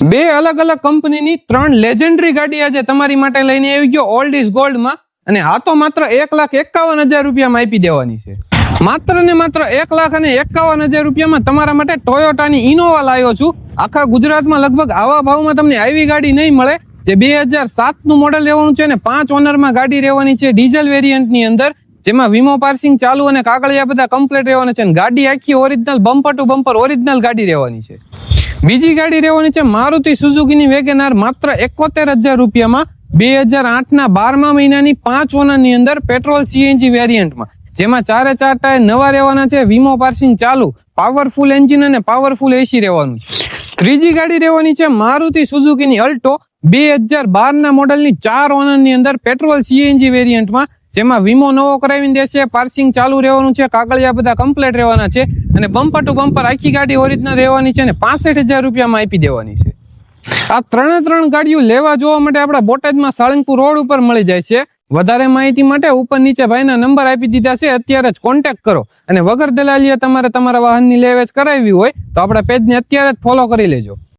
બે અલગ અલગ કંપનીની 3 લેજેન્ડરી ગાડી આજે તમારી માટે લઈને આવી ગયો ઓલ્ડ ઇઝ ગોલ્ડમાં, અને આ તો માત્ર 1,51,000 રૂપિયામાં આપી દેવાની છે. માત્ર ને માત્ર 1,51,000 રૂપિયામાં તમારા માટે ટોયોટાની ઇનોવા લાવ્યો છું. આખા ગુજરાતમાં લગભગ આવા ભાવમાં તમને આવી ગાડી નહીં મળે. જે 2007 નું મોડેલ લેવાનું છે અને 5 ઓનરમાં ગાડી રહેવાની છે ડીઝલ વેરિયન્ટની અંદર, જેમાં વીમો પાર્સિંગ ચાલુ અને કાગળિયા બધા કમ્પ્લીટ રહેવાના છે. ગાડી આખી original bumper to bumper original ગાડી રહેવાની છે. બીજી ગાડી રહેવાની છે મારુતિ સુઝુકીની વેગેનાર, માત્ર 71,000 રૂપિયામાં 2008ના 12મા મહિનાની 5 ઓનરની અંદર પેટ્રોલ સીએનજી વેરિયન્ટમાં, જેમાં 4 ટાયર નવા રહેવાના છે, વીમો પાર્સિંગ ચાલુ, પાવરફુલ એન્જિન અને પાવરફુલ એસી રહેવાનું છે. ત્રીજી ગાડી રહેવાની છે મારુતિ સુઝુકીની અલ્ટો, 2012ના મોડલની 4 ઓનરની અંદર પેટ્રોલ સીએનજી વેરિયન્ટમાં, જેમાં વીમો નવો કરાવીને દેશે, પાર્સિંગ ચાલુ રહેવાનું છે, કાગળિયા બધા કમ્પ્લીટ રહેવાના છે અને બમ્પર ટુ બમ્પર આખી ગાડી ઓરિજિનલ રહેવાની છે અને 65,000 રૂપિયામાં આપી દેવાની છે. આ 3 ગાડીઓ લેવા જોવા માટે આપણા બોટાદમાં સાળંગપુર રોડ ઉપર મળી જાય છે. વધારે માહિતી માટે ઉપર નીચે ભાઈના નંબર આપી દીધા છે, અત્યારે જ કોન્ટેક્ટ કરો. અને વગર દલાલીએ તમારે તમારા વાહનની લે વેચ કરાવી હોય તો આપણા પેજને અત્યારે જ ફોલો કરી લેજો.